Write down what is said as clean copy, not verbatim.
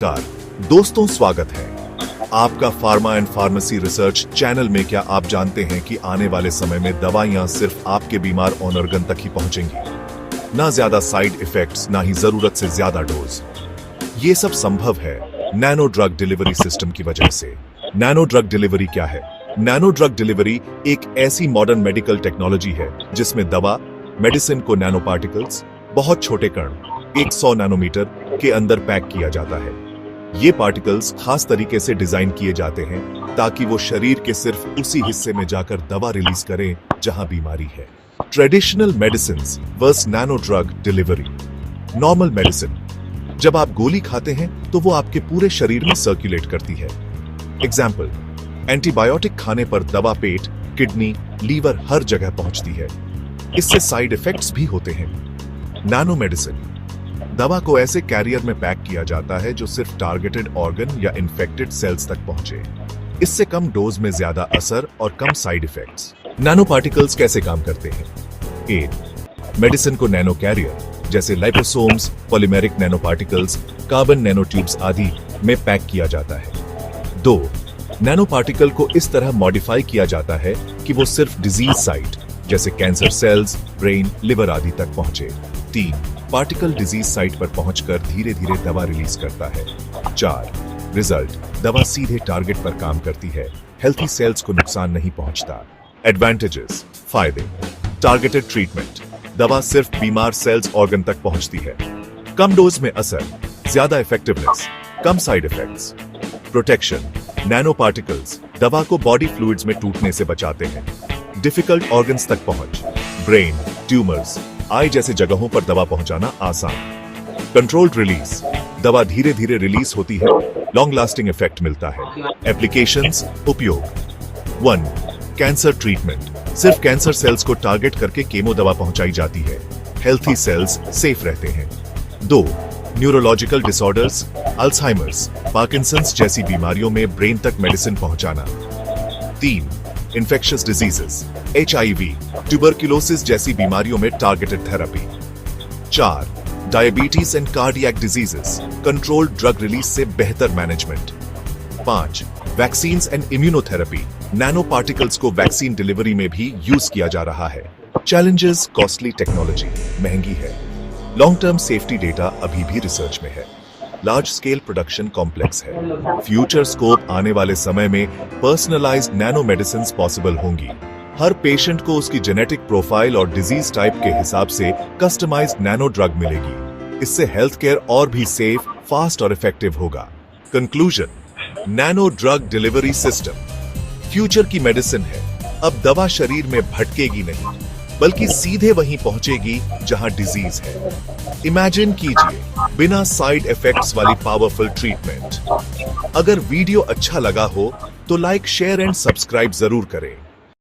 नमस्कार दोस्तों, स्वागत है आपका pharma and pharmacy research channel में। क्या आप जानते हैं कि आने वाले समय में दवाइयां सिर्फ आपके बीमार ऑनर्गन तक ही पहुंचेंगी, ना ज्यादा साइड इफेक्ट्स, ना ही जरूरत से ज्यादा डोज। ये सब संभव है नैनो ड्रग डिलीवरी सिस्टम की वजह से। नैनो ड्रग डिलीवरी क्या है? नैनो ड्रग डिलीवरी एक ऐसी मॉडर्न मेडिकल टेक्नोलॉजी है जिसमें दवा, मेडिसिन को नैनो पार्टिकल्स, बहुत छोटे कण 100 नैनोमीटर के अंदर पैक किया जाता है। ये पार्टिकल्स खास तरीके से डिजाइन किए जाते हैं ताकि वो शरीर के सिर्फ उसी हिस्से में जाकर दवा रिलीज करें जहां बीमारी है। Traditional medicines versus nano drug delivery. Normal medicine, जब आप गोली खाते हैं तो वो आपके पूरे शरीर में सर्कुलेट करती है। एग्जाम्पल, एंटीबायोटिक खाने पर दवा पेट, किडनी, लीवर हर जगह पहुंचती है। इससे साइड इफेक्ट्स भी होते हैं। नैनो मेडिसिन, दवा को ऐसे कैरियर में पैक किया जाता है जो सिर्फ टारगेटेड ऑर्गन या इन्फेक्टेड सेल्स तक पहुंचे। इससे कम डोज में ज्यादा असर और कम साइड इफेक्ट्स। नैनो पार्टिकल्स कैसे काम करते हैं? ए, मेडिसिन को नैनो कैरियर जैसे liposomes, polymeric nano particles, carbon nano tubes आदि में पैक किया जाता है। 2, नैनो पार्टिकल को इस तरह मॉडिफाई किया जाता है कि वो सिर्फ डिजीज साइट जैसे कैंसर सेल्स, ब्रेन, लिवर आदि तक पहुंचे। 3, पार्टिकल डिजीज साइट पर पहुंचकर धीरे धीरे दवा रिलीज करता है। 4, रिजल्ट, दवा सीधे टारगेट पर काम करती है, हेल्थी सेल्स को नुकसान नहीं पहुंचता। एडवांटेजेस, फायदे, टारगेटेड ट्रीटमेंट, दवा सिर्फ बीमार सेल्स ऑर्गन तक पहुंचती है। कम डोज में असर, ज्यादा इफेक्टिवनेस, कम side effects. Protection, nano particles दवा को बॉडी फ्लूइड्स में टूटने से बचाते हैं। डिफिकल्ट ऑर्गन्स तक पहुंच, ब्रेन, ट्यूमर्स, आई जैसे जगहों पर दवा पहुंचाना आसान। कंट्रोल्ड रिलीज, दवा धीरे धीरे रिलीज होती है, लॉन्ग लास्टिंग इफेक्ट मिलता है। एप्लीकेशंस, उपयोग 1, कैंसर ट्रीटमेंट, सिर्फ कैंसर सेल्स को टारगेट करके केमो दवा पहुंचाई जाती है, हेल्थी सेल्स सेफ रहते हैं। 2, न्यूरोलॉजिकल डिसऑर्डर्स, अल्जाइमर्स, पार्किंसंस जैसी बीमारियों में ब्रेन तक मेडिसिन पहुंचाना। 3, इन्फेक्शियस डिजीजेस, HIV, ट्यूबरक्यूलोसिस जैसी बीमारियों में targeted therapy. 4, diabetes and cardiac diseases, controlled drug release से बेहतर management. 5, vaccines and immunotherapy, nano particles को वैक्सीन डिलीवरी में भी यूज किया जा रहा है। चैलेंजेस, कॉस्टली टेक्नोलॉजी, महंगी है। लॉन्ग टर्म सेफ्टी डेटा अभी भी रिसर्च में है। लार्ज स्केल प्रोडक्शन कॉम्प्लेक्स है। फ्यूचर स्कोप, आने वाले समय में पर्सनलाइज्ड नैनो मेडिसिन्स पॉसिबल होंगी। हर पेशेंट को उसकी जेनेटिक प्रोफाइल और डिजीज टाइप के हिसाब से कस्टमाइज्ड नैनो ड्रग मिलेगी। इससे हेल्थ केयर और भी सेफ, फास्ट और इफेक्टिव होगा। Conclusion, nano drug delivery system future की मेडिसिन है। अब दवा शरीर में भटकेगी नहीं, बल्कि सीधे वहीं पहुंचेगी जहां डिजीज है। इमेजिन कीजिए, बिना साइड इफेक्ट्स वाली पावरफुल ट्रीटमेंट। अगर वीडियो अच्छा लगा हो तो लाइक, शेयर एंड सब्सक्राइब जरूर करें।